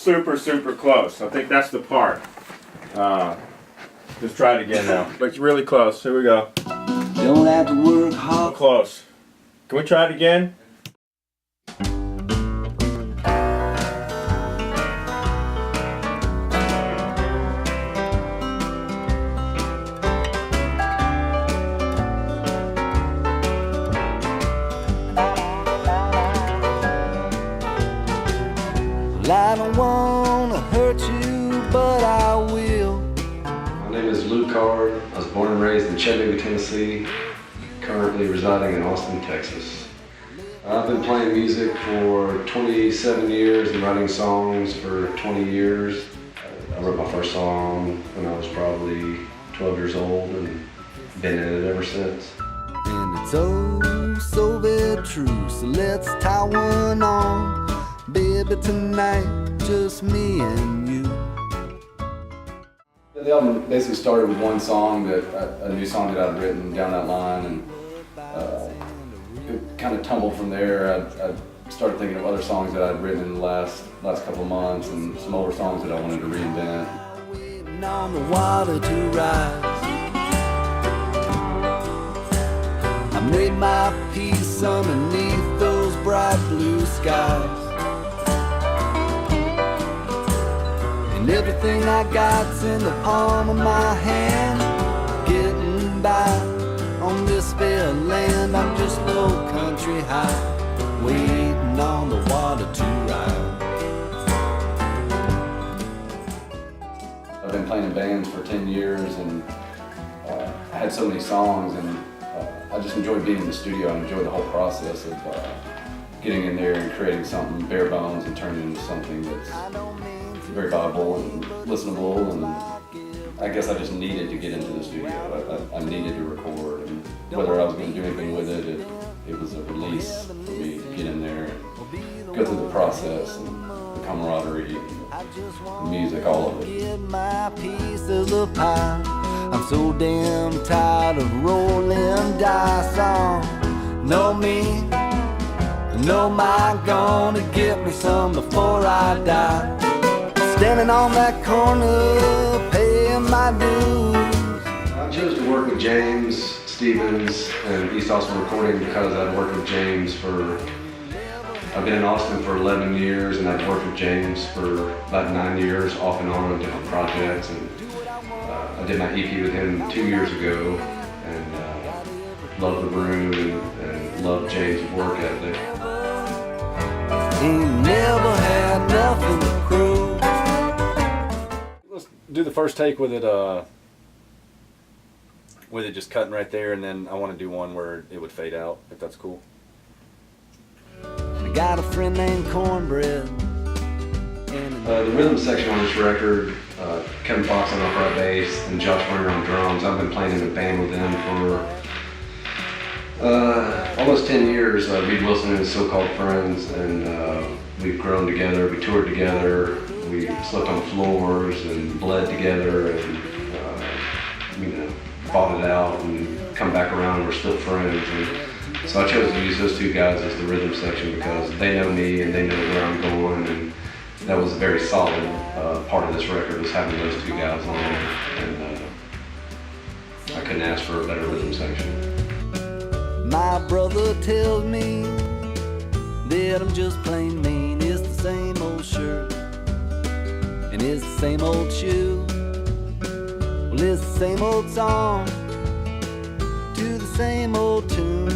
super, super close. I think that's the part. Let's try it again now. Looks really close. Here we go. Don't have to work hard. Close. Can we try it again? I don't wanna hurt you, but I will. My name is Luke Card. I was born and raised in Chattanooga, Tennessee, currently residing in Austin, Texas. I've been playing music for 27 years and writing songs for 20 years. I wrote my first song when I was probably 12 years old and been in it ever since. And it's oh so very true, so let's tie one on. Baby, tonight, just me and you. The album basically started with one song, a new song that I'd written down that line, and it kind of tumbled from there. I started thinking of other songs that I'd written in the last couple of months, and some older songs that I wanted to reinvent. Waiting on the water to rise. I made my peace underneath those bright blue skies. And everything I got's in the palm of my hand. Getting by on this fair land. I'm just low country high, waiting on the water to rise. I've been playing in bands for 10 years, and I had so many songs, and I just enjoyed being in the studio. I enjoyed the whole process of getting in there and creating something bare bones and turning it into something that's very viable and listenable, and I guess I just needed to get into the studio. I needed to record, and whether I was going to do anything with it, it was a release for me to get in there and go through the process and the camaraderie, the music, all of it. Get my piece of the pie. I'm so damn tired of rolling dice on. Know me, know my gonna get me some before I die. Standing on that corner, paying my dues. I chose to work with James Stevens and East Austin Recording because I'd worked with James I've been in Austin for 11 years, and I've worked with James for about 9 years off and on different projects. And I did my EP with him 2 years ago, and loved the room and loved James' work ethic. Ain't never had nothing to prove. Let's do the first take with it just cutting right there, and then I want to do one where it would fade out, if that's cool. I got a friend named Cornbread. The rhythm section on this record, Kevin Fox on upright bass and Josh Werner on drums. I've been playing in a band with them for almost 10 years. Reed Wilson and his so-called friends, and we've grown together, we toured together, we slept on floors and bled together, and fought it out and come back around, and we're still friends. And so I chose to use those two guys as the rhythm section because they know me and they know where I'm going, and that was a very solid part of this record, was having those two guys on, and I couldn't ask for a better rhythm section. My brother tells me that I'm just plain mean. It's the same old shirt and it's the same old shoe. Well, it's the same old song to the same old tune.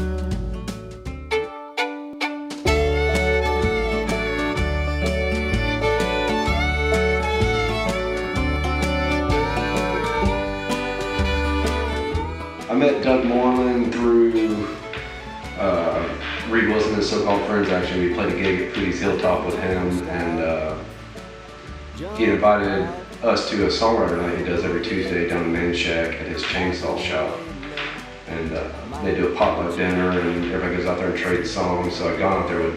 I met Doug Moreland through Reed Wilson and his so-called friends. Actually, we played a gig at Foodie's Hilltop with him, and he invited us to a songwriter night he does every Tuesday down in Man Shack at his chainsaw shop. And they do a potluck dinner, and everybody goes out there and trades songs. So I'd gone out there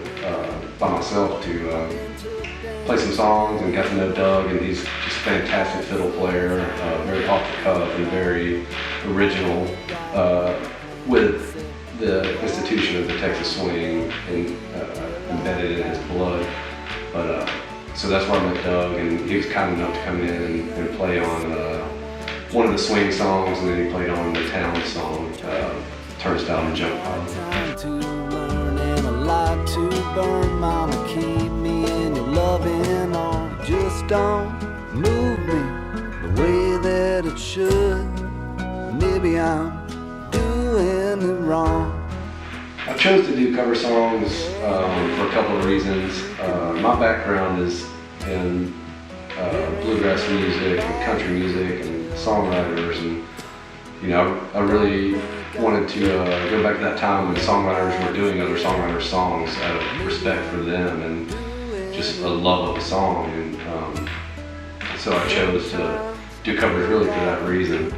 by myself to play some songs and got to know Doug, and he's just a fantastic fiddle player, very off the cuff and very original, with the institution of the Texas swing embedded in his blood. But so that's where I met Doug, and he was kind enough to come in and play on one of the swing songs, and then he played on the town song, Turnstile and Jump Pop. Time to learn and a lot to burn. Mama, keep me in your loving arms. Just don't move me the way that it should. Maybe I'm doing it wrong. I chose to do cover songs for a couple of reasons. My background is in bluegrass music and country music and songwriters, and you know, I really wanted to go back to that time when songwriters were doing other songwriters' songs out of respect for them and just a love of a song, and so I chose to do covers really for that reason.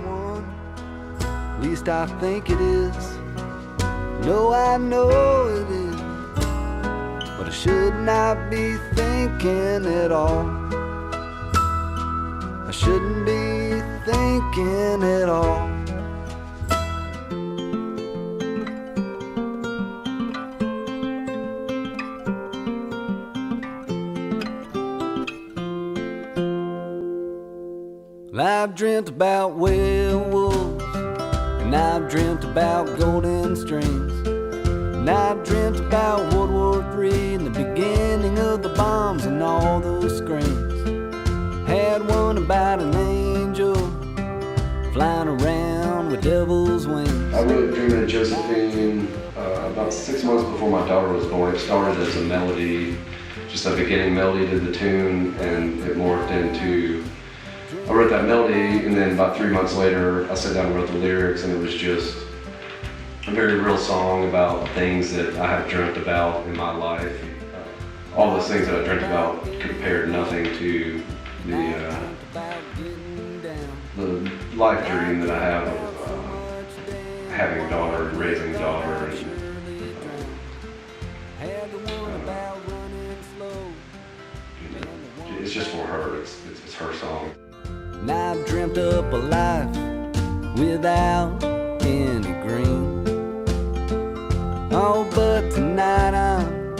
At least I think it is. No, I know it is. But I should not be thinking at all. I shouldn't be thinking at all. I've dreamt about werewolves, and I've dreamt about golden strings, and I've dreamt about World War III and the beginning of the bombs and all those screams. Had one about an angel flying around with devil's wings. I wrote Dreaming of Josephine about 6 months before my daughter was born. It started as a melody, just a beginning melody to the tune, and it morphed into, I wrote that melody, and then about 3 months later, I sat down and wrote the lyrics, and it was just a very real song about things that I have dreamt about in my life. All those things that I dreamt about compared nothing to the life dream that I have of having a daughter and raising a daughter. It's just for her. It's her song. And I've dreamt up a life without any green. Oh, but tonight I'm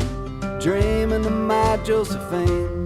dreaming of my Josephine.